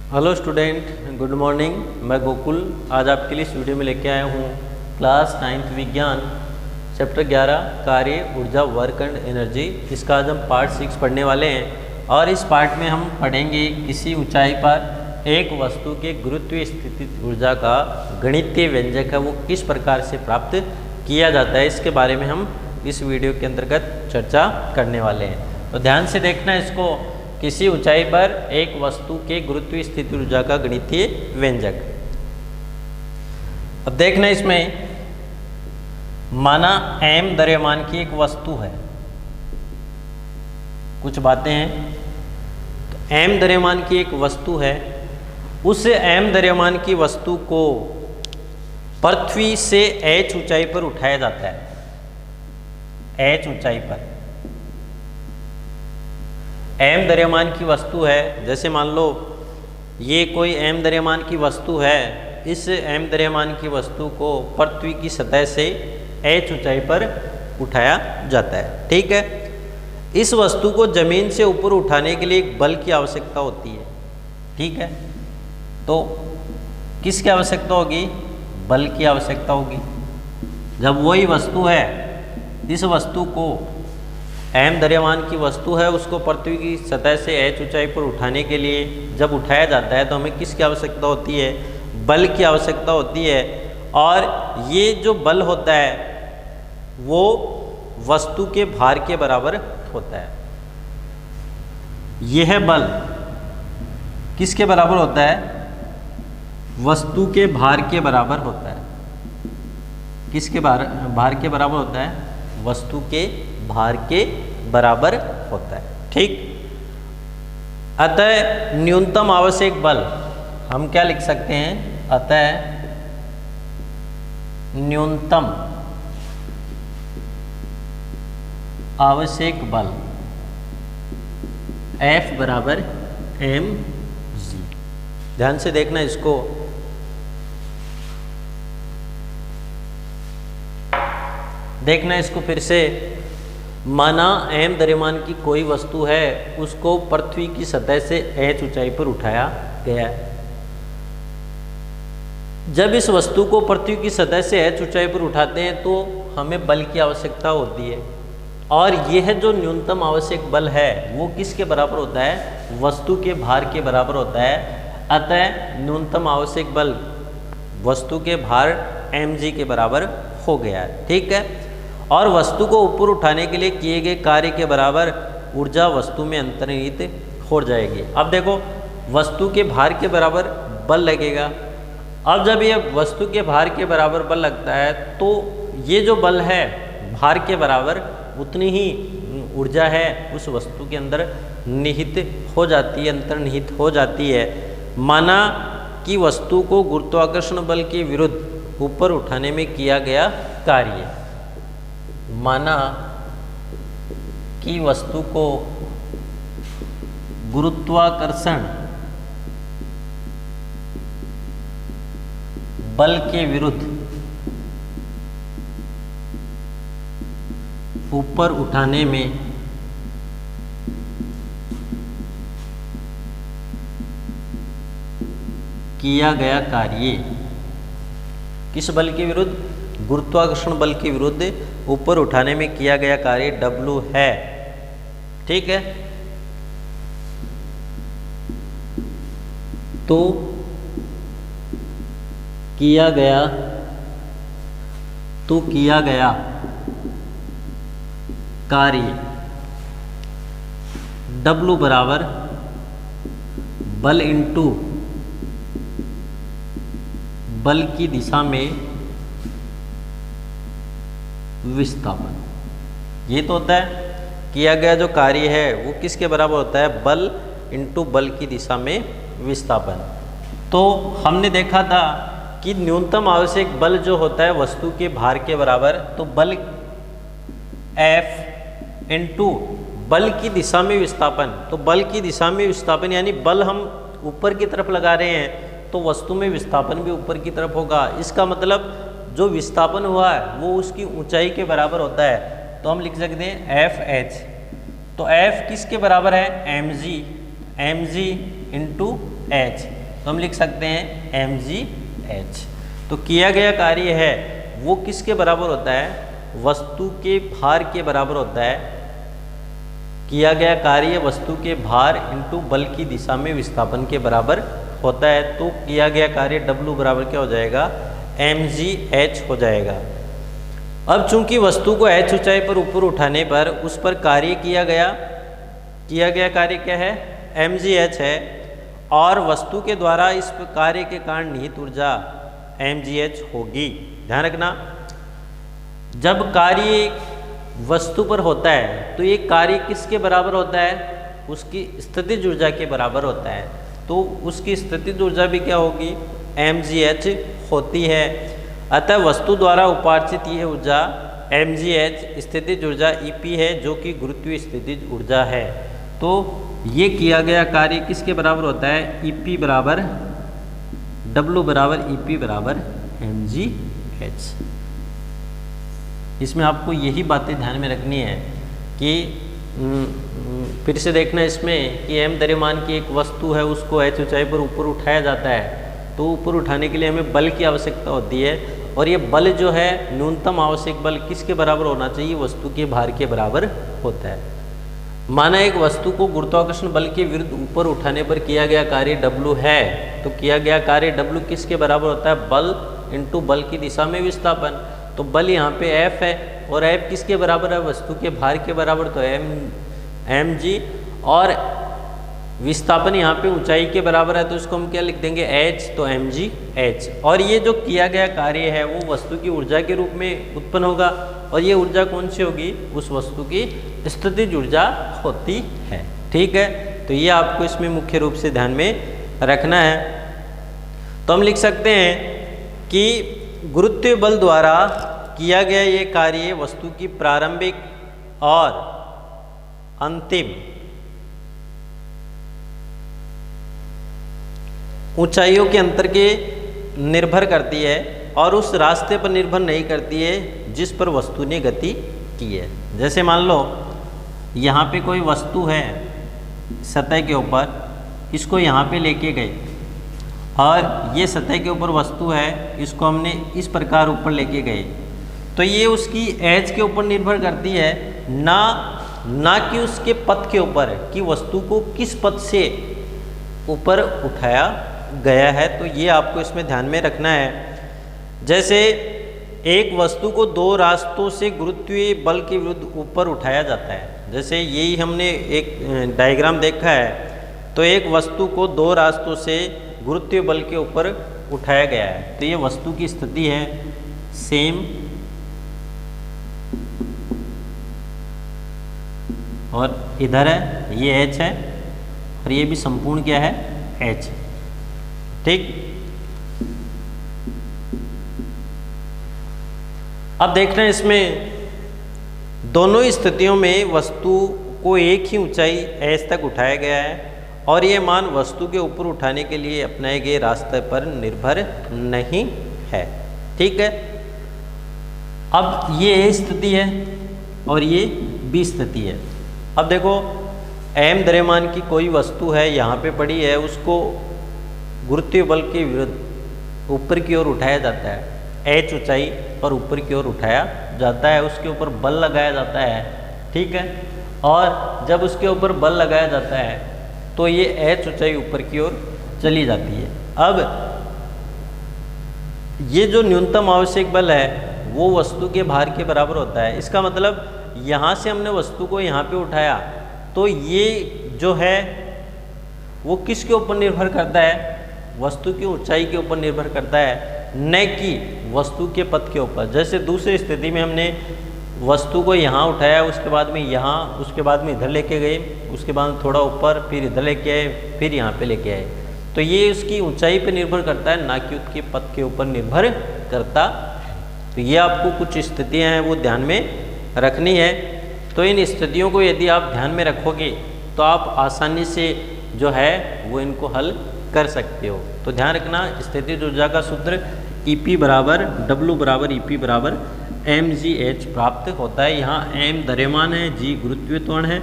Hello student, good morning. मैं गोकुल आज आपके लिए इस वीडियो में लेके आया हूँ क्लास 9th विज्ञान चैप्टर 11 कार्य ऊर्जा वर्क एंड एनर्जी। इसका आज हम पार्ट 6 पढ़ने वाले हैं और इस पार्ट में हम पढ़ेंगे किसी ऊंचाई पर एक वस्तु के गुरुत्वीय स्थिति ऊर्जा का गणितीय व्यंजक है वो किस प्रकार से प्राप्त किया जाता है, इसके बारे में हम इस वीडियो के अंतर्गत चर्चा करने वाले हैं। तो ध्यान से देखना इसको। किसी ऊंचाई पर एक वस्तु के गुरुत्वीय स्थिति ऊर्जा का गणितीय व्यंजक। अब देखना इसमें, माना m द्रव्यमान की एक वस्तु है, कुछ बातें हैं। तो m द्रव्यमान की एक वस्तु है, उस m द्रव्यमान की वस्तु को पृथ्वी से h ऊंचाई पर उठाया जाता है। h ऊंचाई पर m द्रव्यमान की वस्तु है। जैसे मान लो ये कोई m द्रव्यमान की वस्तु है, इस m द्रव्यमान की वस्तु को पृथ्वी की सतह से h ऊंचाई पर उठाया जाता है। ठीक है। इस वस्तु को जमीन से ऊपर उठाने के लिए एक बल की आवश्यकता होती है। ठीक है। तो किसकी आवश्यकता होगी? बल की आवश्यकता होगी। जब वही वस्तु है, इस वस्तु को m द्रव्यमान की वस्तु है, उसको पृथ्वी की सतह से h ऊंचाई पर उठाने के लिए जब उठाया जाता है तो हमें किसकी आवश्यकता होती है? बल की आवश्यकता होती है। और ये जो बल होता है वो वस्तु के भार के बराबर होता है। यह बल किसके बराबर होता है? वस्तु के भार के बराबर होता है। किसके भार के बराबर होता है? वस्तु के भार के बराबर होता है। ठीक। अतः न्यूनतम आवश्यक बल हम क्या लिख सकते हैं? अतः न्यूनतम आवश्यक बल F बराबर mg। ध्यान से देखना इसको। देखना इसको फिर से। माना m द्रव्यमान की कोई वस्तु है, उसको पृथ्वी की सतह से h ऊंचाई पर उठाया गया है। जब इस वस्तु को पृथ्वी की सतह से h ऊंचाई पर उठाते हैं तो हमें बल की आवश्यकता होती है। और यह जो न्यूनतम आवश्यक बल है वो किसके बराबर होता है? वस्तु के भार के बराबर होता है। अतः न्यूनतम आवश्यक बल वस्तु के भार mg के बराबर हो गया है। ठीक है। और वस्तु को ऊपर उठाने के लिए किए गए कार्य के बराबर ऊर्जा वस्तु में अंतर्निहित हो जाएगी। अब देखो, वस्तु के भार के बराबर बल लगेगा। अब जब ये वस्तु के भार के बराबर बल लगता है तो ये जो बल है भार के बराबर उतनी ही ऊर्जा है उस वस्तु के अंदर निहित हो जाती है, अंतर्निहित हो जाती है। माना कि वस्तु को गुरुत्वाकर्षण बल के विरुद्ध ऊपर उठाने में किया गया कार्य। माना कि वस्तु को गुरुत्वाकर्षण बल के विरुद्ध ऊपर उठाने में किया गया कार्य। किस बल के विरुद्ध? गुरुत्वाकर्षण बल के विरुद्ध ऊपर उठाने में किया गया कार्य W है। ठीक है। तो किया गया कार्य W बराबर बल इंटू बल की दिशा में विस्थापन। ये तो होता है किया गया जो कार्य है वो किसके बराबर होता है? बल इंटू बल की दिशा में विस्थापन। तो हमने देखा था कि न्यूनतम आवश्यक बल जो होता है वस्तु के भार के बराबर, तो बल F इंटू बल की दिशा में विस्थापन। तो बल की दिशा में विस्थापन यानी बल हम ऊपर की तरफ लगा रहे हैं तो वस्तु में विस्थापन भी ऊपर की तरफ होगा। इसका मतलब जो विस्थापन हुआ है वो उसकी ऊंचाई के बराबर होता है। तो हम लिख सकते हैं एफ एच। तो एफ किसके बराबर है? M G into H. तो हम लिख सकते हैं mgh। तो किया गया कार्य है वो किसके बराबर होता है, वस्तु के भार के बराबर होता है। किया गया कार्य वस्तु के भार इंटू बल की दिशा में विस्थापन के बराबर होता है। तो किया गया कार्य W बराबर क्या हो जाएगा, mgh हो जाएगा। अब चूंकि वस्तु को h ऊंचाई पर ऊपर उठाने पर उस पर कार्य किया गया कार्य क्या है, mgh है, और वस्तु के द्वारा इस कार्य के कारण निहित ऊर्जा mgh होगी। ध्यान रखना, जब कार्य वस्तु पर होता है तो ये कार्य किसके बराबर होता है, उसकी स्थितिज ऊर्जा के बराबर होता है। तो उसकी स्थितिज ऊर्जा भी क्या होगी, mgh होती है। अतः वस्तु द्वारा उपार्जित यह ऊर्जा mgh स्थितिज ऊर्जा EP है, जो कि गुरुत्वीय स्थितिज ऊर्जा है। तो ये किया गया कार्य किसके बराबर होता है, EP बराबर W बराबर EP बराबर mgh। इसमें आपको यही बातें ध्यान में रखनी है कि फिर से देखना इसमें कि m द्रव्यमान की एक वस्तु है, उसको h ऊंचाई पर ऊपर उठाया जाता है। तो ऊपर उठाने के लिए हमें बल की आवश्यकता होती है, और ये बल जो है न्यूनतम आवश्यक बल किसके बराबर होना चाहिए, वस्तु के भार के बराबर होता है। माना एक वस्तु को गुरुत्वाकर्षण बल के विरुद्ध ऊपर उठाने पर किया गया कार्य W है, तो किया गया कार्य W किसके बराबर होता है, बल इंटू बल की दिशा में विस्थापन। तो बल यहाँ पे F है, और F किसके बराबर है, वस्तु के भार के बराबर, तो mg, और विस्थापन यहाँ पे ऊंचाई के बराबर है, तो इसको हम क्या लिख देंगे, h, तो mgh। और ये जो किया गया कार्य है वो वस्तु की ऊर्जा के रूप में उत्पन्न होगा, और ये ऊर्जा कौन सी होगी, उस वस्तु की स्थितिज ऊर्जा होती है। ठीक है, तो ये आपको इसमें मुख्य रूप से ध्यान में रखना है। तो हम लिख सकते हैं कि गुरुत्वीय बल द्वारा किया गया ये कार्य वस्तु की प्रारंभिक और अंतिम ऊंचाइयों के अंतर के निर्भर करती है, और उस रास्ते पर निर्भर नहीं करती है जिस पर वस्तु ने गति की है। जैसे मान लो यहाँ पे कोई वस्तु है सतह के ऊपर, इसको यहाँ पे लेके गए, और ये सतह के ऊपर वस्तु है, इसको हमने इस प्रकार ऊपर लेके गए, तो ये उसकी एज के ऊपर निर्भर करती है, ना कि उसके पथ के ऊपर, कि वस्तु को किस पथ से ऊपर उठाया गया है। तो ये आपको इसमें ध्यान में रखना है। जैसे एक वस्तु को दो रास्तों से गुरुत्वीय बल के विरुद्ध ऊपर उठाया जाता है। जैसे यही हमने एक डायग्राम देखा है, तो एक वस्तु को दो रास्तों से गुरुत्वीय बल के ऊपर उठाया गया है, तो ये वस्तु की स्थिति है सेम, और इधर है ये h है, और ये भी संपूर्ण क्या है, h। ठीक, अब देखना इसमें दोनों स्थितियों में वस्तु को एक ही ऊंचाई h तक उठाया गया है, और ये मान वस्तु के ऊपर उठाने के लिए अपनाए गए रास्ते पर निर्भर नहीं है। ठीक है, अब ये A स्थिति है और ये B स्थिति है। अब देखो m द्रव्यमान की कोई वस्तु है, यहाँ पे पड़ी है, उसको गुरुत्वीय बल के विरुद्ध ऊपर की ओर उठाया जाता है, h ऊंचाई पर ऊपर की ओर उठाया जाता है, उसके ऊपर बल लगाया जाता है। ठीक है, और जब उसके ऊपर बल लगाया जाता है तो ये h ऊंचाई ऊपर की ओर चली जाती है। अब ये जो न्यूनतम आवश्यक बल है वो वस्तु के भार के बराबर होता है। इसका मतलब यहाँ से हमने वस्तु को यहाँ पे उठाया, तो ये जो है वो किसके ऊपर निर्भर करता है, वस्तु की ऊंचाई के ऊपर निर्भर करता है, न कि वस्तु के पथ के ऊपर। जैसे दूसरी स्थिति में हमने वस्तु को यहाँ उठाया, उसके बाद में यहाँ, उसके बाद में इधर लेके गए, उसके बाद थोड़ा ऊपर, फिर इधर लेके आए, फिर यहाँ पे लेके आए, तो ये उसकी ऊंचाई पे निर्भर करता है, ना कि उसके पथ के ऊपर निर्भर करता है। तो ये आपको कुछ स्थितियाँ हैं वो ध्यान में रखनी है। तो इन स्थितियों को यदि आप ध्यान में रखोगे तो आप आसानी से जो है वो इनको हल कर सकते हो। तो ध्यान रखना, स्थितिज ऊर्जा का सूत्र EP बराबर W बराबर EP बराबर mgh प्राप्त होता है। यहाँ m द्रव्यमान है, g गुरुत्वीय त्वरण है,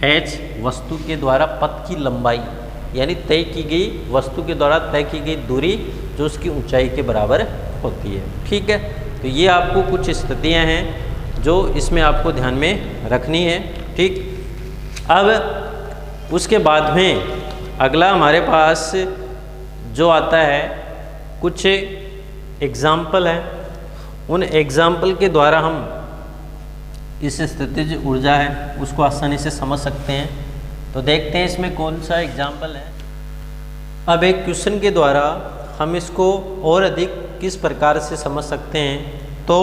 h वस्तु के द्वारा पथ की लंबाई यानी तय की गई वस्तु के द्वारा तय की गई दूरी जो उसकी ऊंचाई के बराबर होती है। ठीक है, तो ये आपको कुछ स्थितियां हैं जो इसमें आपको ध्यान में रखनी है। ठीक, अब उसके बाद में अगला हमारे पास जो आता है कुछ एग्जाम्पल है, उन एग्जाम्पल के द्वारा हम इस स्थितिज ऊर्जा है उसको आसानी से समझ सकते हैं। तो देखते हैं इसमें कौन सा एग्जाम्पल है। अब एक क्वेश्चन के द्वारा हम इसको और अधिक किस प्रकार से समझ सकते हैं, तो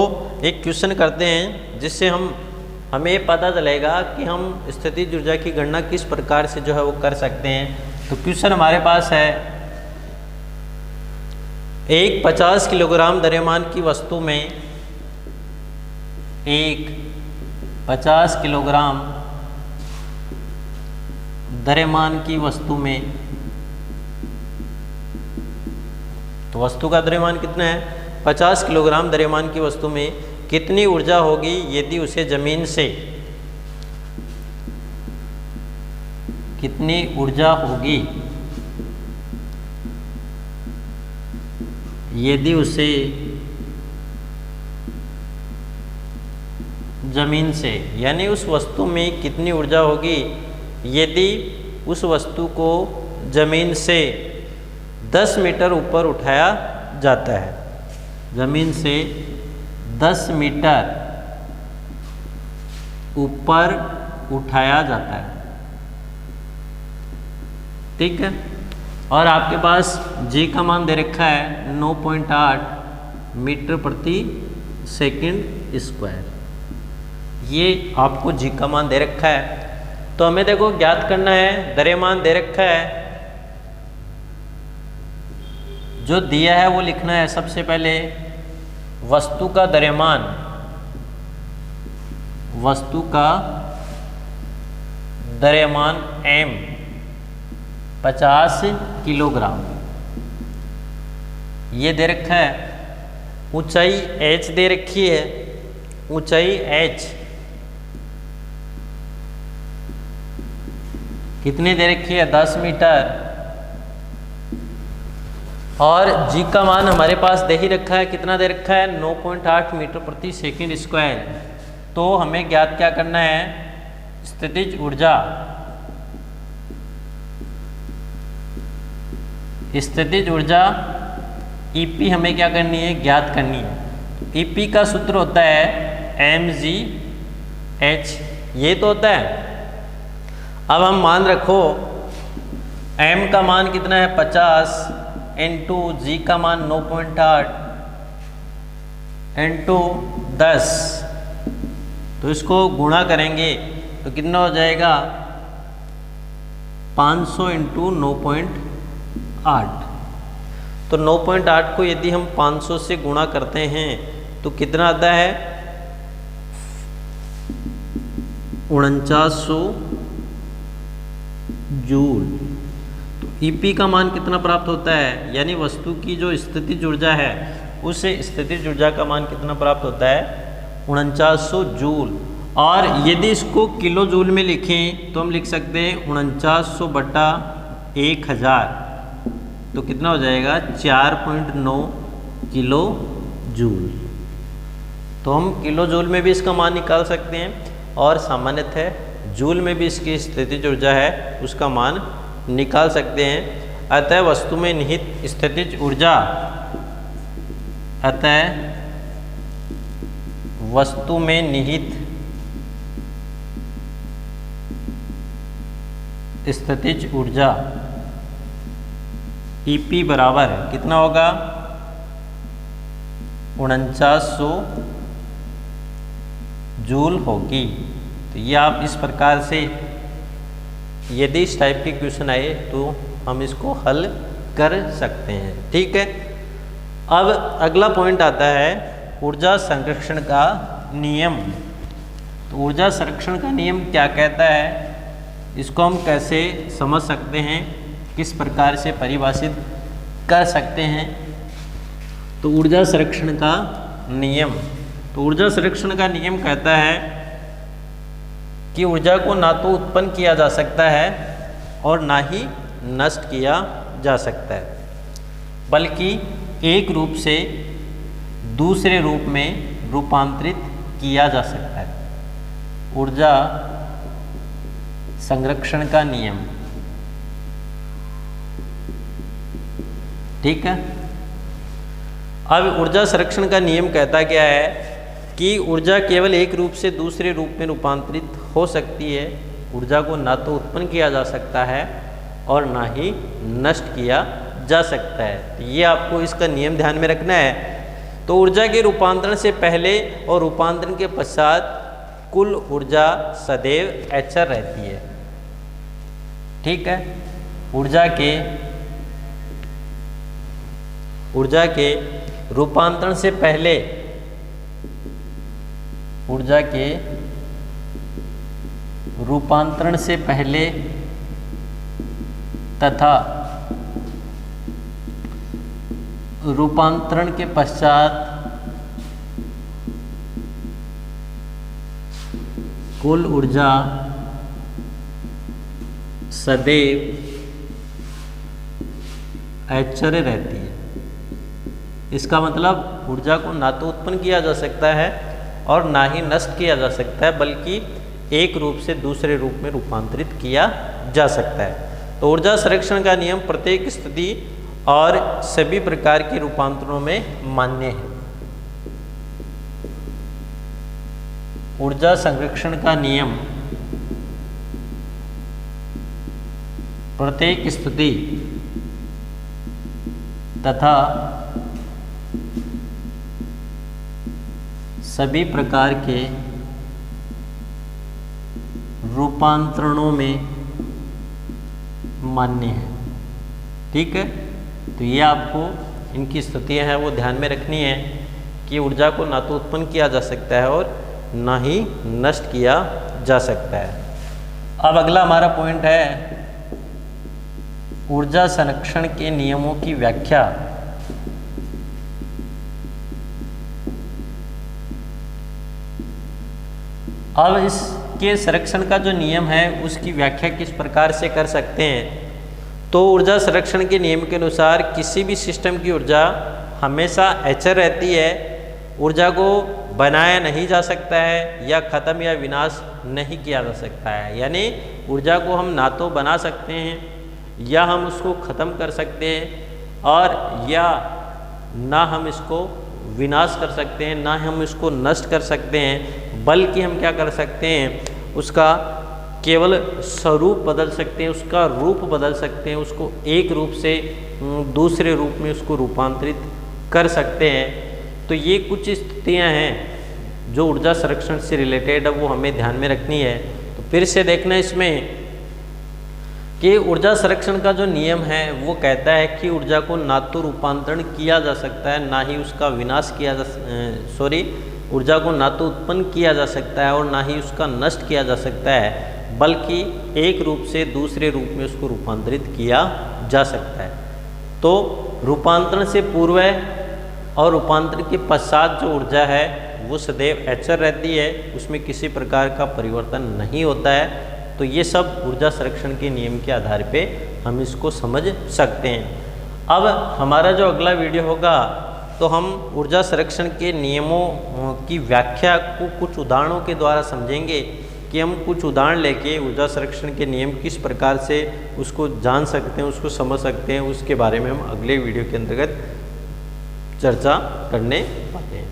एक क्वेश्चन करते हैं जिससे हमें पता चलेगा कि हम स्थितिज ऊर्जा की गणना किस प्रकार से जो है वो कर सकते हैं। तो क्वेश्चन हमारे पास है, एक 50 किलोग्राम द्रव्यमान की वस्तु में एक 50 किलोग्राम द्रव्यमान की वस्तु में, तो वस्तु का द्रव्यमान कितना है 50 किलोग्राम द्रव्यमान की वस्तु में कितनी ऊर्जा होगी यदि उसे जमीन से, कितनी ऊर्जा होगी यदि उसे जमीन से, यानी उस वस्तु में कितनी ऊर्जा होगी यदि उस वस्तु को जमीन से 10 मीटर ऊपर उठाया जाता है, जमीन से 10 मीटर ऊपर उठाया जाता है। ठीक है, और आपके पास जी का मान दे रखा है 9.8 मीटर प्रति सेकंड स्क्वायर, ये आपको जी का मान दे रखा है। तो हमें देखो ज्ञात करना है, द्रव्यमान दे रखा है, जो दिया है वो लिखना है। सबसे पहले वस्तु का द्रव्यमान, वस्तु का द्रव्यमान m 50 किलोग्राम ये दे रखा है। ऊंचाई h दे रखी है, ऊंचाई h कितनी दे रखी है 10 मीटर, और g का मान हमारे पास दे ही रखा है, कितना दे रखा है 9.8 मीटर प्रति सेकंड स्क्वायर। तो हमें ज्ञात क्या करना है, स्थितिज ऊर्जा, स्थितिज ऊर्जा EP हमें क्या करनी है, ज्ञात करनी है। EP का सूत्र होता है mgh, ये तो होता है। अब हम मान रखो m का मान कितना है 50 इंटू जी का मान 9.8 इंटू 10, तो इसको गुणा करेंगे तो कितना हो जाएगा 500 इंटू 9.8। तो 9.8 को यदि हम 500 से गुणा करते हैं तो कितना आता है 4900 जूल। तो EP का मान कितना प्राप्त होता है, यानी वस्तु की जो स्थितिज ऊर्जा है उस स्थितिज ऊर्जा का मान कितना प्राप्त होता है 4900 जूल। और यदि इसको किलो जूल में लिखें तो हम लिख सकते हैं 4900 बटा 1000, तो कितना हो जाएगा 4.9 किलो जूल। तो हम किलो जूल में भी इसका मान निकाल सकते हैं और सामान्यतः जूल में भी इसकी स्थितिज ऊर्जा है उसका मान निकाल सकते हैं। अतः वस्तु में निहित स्थितिज ऊर्जा, अतः वस्तु में निहित स्थितिज ऊर्जा EP बराबर कितना होगा 4900 जूल होगी। तो ये आप इस प्रकार से यदि इस टाइप के क्वेश्चन आए तो हम इसको हल कर सकते हैं। ठीक है, अब अगला पॉइंट आता है ऊर्जा संरक्षण का नियम। तो ऊर्जा संरक्षण का नियम क्या कहता है, इसको हम कैसे समझ सकते हैं, किस प्रकार से परिभाषित कर सकते हैं। तो ऊर्जा संरक्षण का नियम, तो ऊर्जा संरक्षण का नियम कहता है कि ऊर्जा को ना तो उत्पन्न किया जा सकता है और ना ही नष्ट किया जा सकता है, बल्कि एक रूप से दूसरे रूप में रूपांतरित किया जा सकता है। ऊर्जा संरक्षण का नियम, ठीक है। अब ऊर्जा संरक्षण का नियम कहता क्या है कि ऊर्जा केवल एक रूप से दूसरे रूप में रूपांतरित हो सकती है। ऊर्जा को ना तो उत्पन्न किया जा सकता है और ना ही नष्ट किया जा सकता है। तो ये आपको इसका नियम ध्यान में रखना है। तो ऊर्जा के रूपांतरण से पहले और रूपांतरण के पश्चात कुल ऊर्जा सदैव अचर रहती है, ठीक है। ऊर्जा के रूपांतरण से पहले, ऊर्जा के रूपांतरण से पहले तथा रूपांतरण के पश्चात कुल ऊर्जा सदैव अचर रहती है। इसका मतलब ऊर्जा को ना तो उत्पन्न किया जा सकता है और ना ही नष्ट किया जा सकता है, बल्कि एक रूप से दूसरे रूप में रूपांतरित किया जा सकता है। तो ऊर्जा संरक्षण का नियम प्रत्येक स्थिति और सभी प्रकार के रूपांतरों में मान्य है। ऊर्जा संरक्षण का नियम प्रत्येक स्थिति तथा सभी प्रकार के रूपांतरणों में मान्य है, ठीक है। तो ये आपको इनकी स्थितियां हैं वो ध्यान में रखनी है कि ऊर्जा को ना तो उत्पन्न किया जा सकता है और ना ही नष्ट किया जा सकता है। अब अगला हमारा पॉइंट है ऊर्जा संरक्षण के नियमों की व्याख्या। अब इसके संरक्षण का जो नियम है उसकी व्याख्या किस प्रकार से कर सकते हैं। तो ऊर्जा संरक्षण के नियम के अनुसार किसी भी सिस्टम की ऊर्जा हमेशा अचर रहती है। ऊर्जा को बनाया नहीं जा सकता है या ख़त्म या विनाश नहीं किया जा सकता है। यानी ऊर्जा को हम ना तो बना सकते हैं या हम उसको ख़त्म कर सकते हैं और या ना हम इसको विनाश कर सकते हैं, ना हम इसको नष्ट कर सकते हैं, बल्कि हम क्या कर सकते हैं, उसका केवल स्वरूप बदल सकते हैं, उसका रूप बदल सकते हैं, उसको एक रूप से दूसरे रूप में उसको रूपांतरित कर सकते हैं। तो ये कुछ स्थितियां हैं जो ऊर्जा संरक्षण से रिलेटेड है, वो हमें ध्यान में रखनी है। तो फिर से देखना इसमें कि ऊर्जा संरक्षण का जो नियम है वो कहता है कि ऊर्जा को ना तो रूपांतरण किया जा सकता है, ना ही उसका विनाश किया ऊर्जा को ना तो उत्पन्न किया जा सकता है और ना ही उसका नष्ट किया जा सकता है, बल्कि एक रूप से दूसरे रूप में उसको रूपांतरित किया जा सकता है। तो रूपांतरण से पूर्व और रूपांतरण के पश्चात जो ऊर्जा है वो सदैव अचर रहती है, उसमें किसी प्रकार का परिवर्तन नहीं होता है। तो ये सब ऊर्जा संरक्षण के नियम के आधार पे हम इसको समझ सकते हैं। अब हमारा जो अगला वीडियो होगा तो हम ऊर्जा संरक्षण के नियमों की व्याख्या को कुछ उदाहरणों के द्वारा समझेंगे कि हम कुछ उदाहरण लेके ऊर्जा संरक्षण के नियम किस प्रकार से उसको जान सकते हैं, उसको समझ सकते हैं, उसके बारे में हम अगले वीडियो के अंतर्गत चर्चा करने वाले हैं।